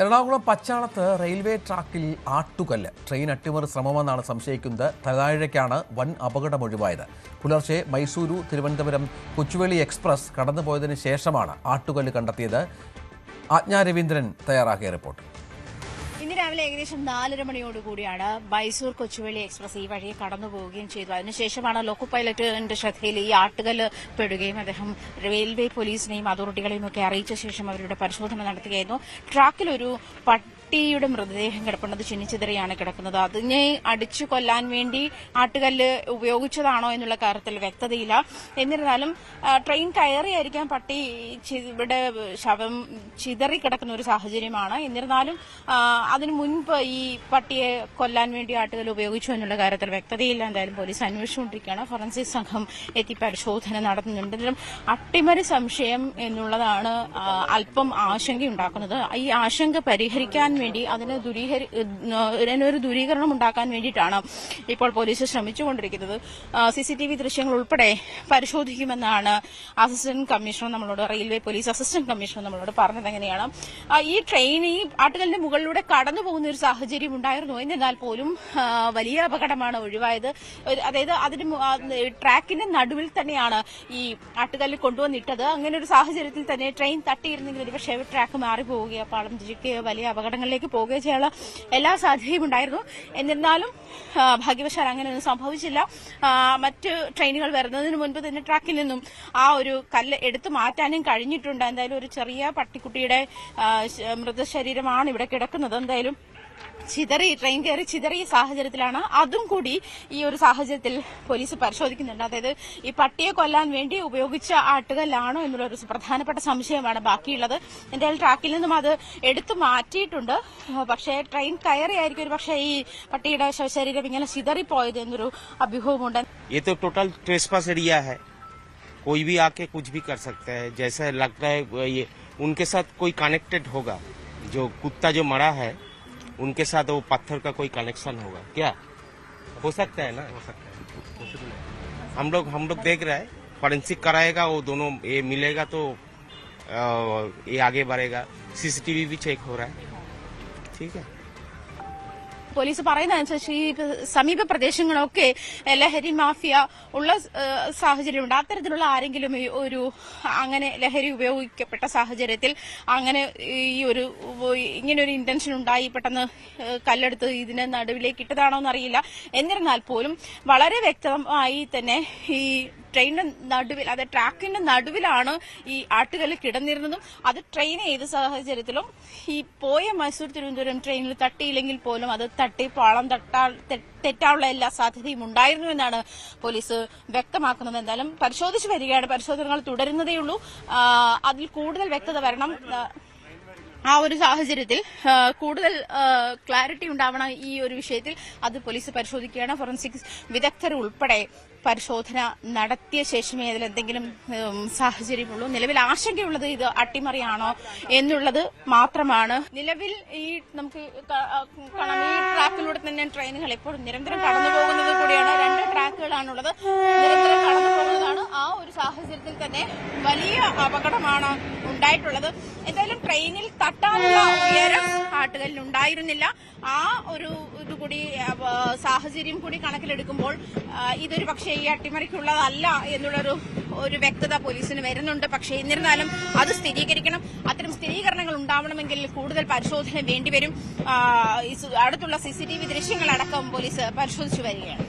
Ernakulam പച്ചാളത്ത് railway ട്രാക്കിൽ ആട്ടുകല്ല് train അട്ടിമറി ശ്രമമെന്നാണ് സംശയിക്കുന്നത്. തലതാഴേക്കാണ് വൻ അപകടമൊഴിവായത്. പുലർച്ചെ മൈസൂരു തിരുവനന്തപുരം കൊച്ചുവേളി എക്സ്പ്രസ് കടന്നുപോയതിനു ശേഷമാണ് ആട്ടുകല്ല് കണ്ടെത്തിയത്. ആജ്ഞാ രവീന്ദ്രൻ തയ്യാറാക്കിയ റിപ്പോർട്ട്. ഇന്ന് രാവിലെ ഏകദേശം 4:30 മണിയോടുകൂടിയാണ് മൈസൂർ കൊച്ചുവേളി എക്സ്പ്രസ് ഈ വഴിയെ കടന്നുപോവുകയും ചെയ്തു. അതിനുശേഷമാണ് ലോക്കോ പൈലറ്റിന്റെ ശ്രദ്ധയിൽ ഈ ആട്ടുകല്ല് പെടുകയും അദ്ദേഹം റെയിൽവേ പോലീസിനെയും അതോറിറ്റികളെയും ഒക്കെ അറിയിച്ച ശേഷം അവരുടെ പരിശോധന നടത്തുകയായിരുന്നു. ട്രാക്കിൽ ഒരു പട്ടിയുടെ മൃതദേഹം കിടപ്പുള്ളത് ചിന്നിച്ചിതറിയാണ് കിടക്കുന്നത്. അതിനെ അടിച്ചു കൊല്ലാൻ വേണ്ടി ആട്ടുകല്ല് ഉപയോഗിച്ചതാണോ എന്നുള്ള കാര്യത്തിൽ വ്യക്തതയില്ല. എന്നിരുന്നാലും ട്രെയിൻ കയറിയായിരിക്കാം പട്ടി ഇവിടെ ശവം ചിതറിക്കിടക്കുന്ന ഒരു സാഹചര്യമാണ്. എന്നിരുന്നാലും അതിനു മുൻപ് ഈ പട്ടിയെ കൊല്ലാൻ വേണ്ടി ആട്ടുകല്ല് ഉപയോഗിച്ചു എന്നുള്ള കാര്യത്തിൽ വ്യക്തതയില്ല. എന്തായാലും പോലീസ് അന്വേഷിച്ചുകൊണ്ടിരിക്കുകയാണ്. ഫോറൻസിക് സംഘം എത്തി പരിശോധന നടത്തുന്നുണ്ട്. എന്തായാലും അട്ടിമറി സംശയം എന്നുള്ളതാണ് അല്പം ആശങ്കയുണ്ടാക്കുന്നത്. ഈ ആശങ്ക പരിഹരിക്കാൻ വേണ്ടി അതിനൊരു ദൂരീകരണം ഉണ്ടാക്കാൻ വേണ്ടിയിട്ടാണ് ഇപ്പോൾ പോലീസ് ശ്രമിച്ചുകൊണ്ടിരിക്കുന്നത്. CCTV ദൃശ്യങ്ങൾ ഉൾപ്പെടെ പരിശോധിക്കുമെന്നാണ് അസിസ്റ്റന്റ് കമ്മീഷണർ നമ്മളോട്, റെയിൽവേ പോലീസ് അസിസ്റ്റന്റ് കമ്മീഷണർ നമ്മളോട് പറഞ്ഞത്. എങ്ങനെയാണ് ഈ ട്രെയിൻ ഈ ആട്ടുകല്ലിന്റെ മുകളിലൂടെ കടന്നു പോകുന്ന ഒരു സാഹചര്യം ഉണ്ടായിരുന്നു. എന്നിരുന്നാൽ പോലും വലിയ അപകടമാണ് ഒഴിവായത്. അതായത് അതിന് ട്രാക്കിന്റെ നടുവിൽ തന്നെയാണ് ഈ ആട്ടുകല്ല് കൊണ്ടുവന്നിട്ടത്. അങ്ങനെ ഒരു സാഹചര്യത്തിൽ തന്നെ ട്രെയിൻ തട്ടിയിരുന്നെങ്കിൽ ഒരുപക്ഷെ ട്രാക്ക് മാറിപ്പോവുകയോ പാളം തിരിക്കുകയോ വലിയ അപകടങ്ങളിലേക്ക് പോവുകയോ ചെയ്യാനുള്ള എല്ലാ സാധ്യതയും ഉണ്ടായിരുന്നു. എന്നിരുന്നാലും ഭാഗ്യവശാൽ അങ്ങനെയൊന്നും സംഭവിച്ചില്ല. മറ്റ് ട്രെയിനുകൾ വരുന്നതിന് മുൻപ് തന്നെ ട്രാക്കിൽ നിന്നും ആ ഒരു കല്ല് എടുത്തു മാറ്റാനും കഴിഞ്ഞിട്ടുണ്ട്. എന്തായാലും ഒരു ചെറിയ പട്ടിക്കുട്ടിയുടെ മൃതശരീരമാണ് ഇവിടെ കിടക്കുന്നത്. എന്തായാലും ട്രെയിൻ കയറി ചിതറിയ സാഹചര്യത്തിലാണ്. അതും കൂടി ഈ ഒരു സാഹചര്യത്തിൽ പോലീസ് പരിശോധിക്കുന്നുണ്ട്. അതായത് ഈ പട്ടിയെ കൊല്ലാൻ വേണ്ടി ഉപയോഗിച്ച ആട്ടുകല്ലാണോ എന്നുള്ളൊരു പ്രധാനപ്പെട്ട സംശയമാണ് ബാക്കിയുള്ളത്. എന്തായാലും ട്രാക്കിൽ നിന്നും അത് എടുത്തു മാറ്റിയിട്ടുണ്ട്. പക്ഷേ ട്രെയിൻ കയറിയായിരിക്കും ഒരു പക്ഷേ ഈ പട്ടിയുടെ ശവശരീരം ഇങ്ങനെ ചിതറിപ്പോയത് എന്നൊരു അഭ്യൂഹമുണ്ട്. टोटल ट्रेसपास एरिया है, कोई भी आके कुछ भी कर सकता है. जैसा लगता है ये उनके साथ कोई कनेक्टेड होगा. जो कुत्ता जो मरा है उनके साथ वो पत्थर का कोई कनेक्शन होगा. क्या हो सकता है ना? हो सकता है. हम लोग देख रहे हैं, फॉरेंसिक कराएगा, वो दोनों ये मिलेगा तो ये आगे बढ़ेगा. CCTV भी चेक हो रहा है. ठीक है. പോലീസ് പറയുന്നതനുസരിച്ച് ഈ സമീപ പ്രദേശങ്ങളൊക്കെ ലഹരി മാഫിയ ഉള്ള സാഹചര്യമുണ്ട്. അത്തരത്തിലുള്ള ആരെങ്കിലും ഒരു അങ്ങനെ ലഹരി ഉപയോഗിക്കപ്പെട്ട സാഹചര്യത്തിൽ അങ്ങനെ ഇങ്ങനെ ഒരു ഇന്റൻഷൻ ഉണ്ടായി പെട്ടെന്ന് കല്ലെടുത്ത് ഇതിനെ നടുവിലേക്ക് ഇട്ടതാണോ എന്നറിയില്ല. എന്നിരുന്നാൽ പോലും വളരെ വ്യക്തമായി തന്നെ ഈ ട്രെയിനിന്റെ നടുവിൽ, അതായത് ട്രാക്കിന്റെ നടുവിലാണ് ഈ ആട്ടുകല്ല് കിടന്നിരുന്നതും. അത് ട്രെയിൻ ഏത് സാഹചര്യത്തിലും ഈ പോയ മൈസൂർ തിരുവനന്തപുരം ട്രെയിനിൽ തട്ടിയില്ലെങ്കിൽ പോലും അത് തട്ടി പാളം തെറ്റാനുള്ള എല്ലാ സാധ്യതയും ഉണ്ടായിരുന്നു എന്നാണ് പോലീസ് വ്യക്തമാക്കുന്നത്. എന്തായാലും പരിശോധിച്ചു വരികയാണ്. പരിശോധനകൾ തുടരുന്നതേയുള്ളൂ. അതിൽ കൂടുതൽ വ്യക്തത വരണം. ആ ഒരു സാഹചര്യത്തിൽ കൂടുതൽ ക്ലാരിറ്റി ഉണ്ടാവണം ഈ ഒരു വിഷയത്തിൽ. അത് പോലീസ് പരിശോധിക്കുകയാണ്. ഫോറൻസിക് വിദഗ്ധർ ഉൾപ്പെടെ പരിശോധന നടത്തിയ ശേഷമേ അതിലെന്തെങ്കിലും സാഹചര്യമുള്ളൂ. നിലവിൽ ആശങ്കയുള്ളത് ഇത് അട്ടിമറിയാണോ എന്നുള്ളത് മാത്രമാണ്. നിലവിൽ ഈ നമുക്ക് കാണാം, ഈ ട്രാക്കിലൂടെ തന്നെ ട്രെയിനുകൾ എപ്പോഴും നിരന്തരം കടന്നു പോകുന്നത് കൂടിയാണ്. 2 ട്രാക്കുകളാണുള്ളത്, നിരന്തരം കടന്നു പോകുന്നതാണ്. ആ ഒരു സാഹചര്യത്തിൽ തന്നെ വലിയ അപകടമാണ് ഉണ്ടായിട്ടുള്ളത്. എന്തായാലും ട്രെയിനിൽ തട്ടാനുള്ള ഉയരം ആട്ടുകല്ലിനുണ്ടായിരുന്നില്ല. ആ ഒരു ഇതുകൂടി സാഹചര്യം കൂടി കണക്കിലെടുക്കുമ്പോൾ ഇതൊരു പക്ഷേ ഈ അട്ടിമറിക്കുള്ളതല്ല എന്നുള്ളൊരു വ്യക്തത പോലീസിന് വരുന്നുണ്ട്. പക്ഷേ എന്നിരുന്നാലും അത് സ്ഥിരീകരിക്കണം. അത്തരം സ്ഥിരീകരണങ്ങൾ ഉണ്ടാവണമെങ്കിൽ കൂടുതൽ പരിശോധന വേണ്ടിവരും. അടുത്തുള്ള CCTV ദൃശ്യങ്ങളടക്കം പോലീസ് പരിശോധിച്ചു വരികയാണ്.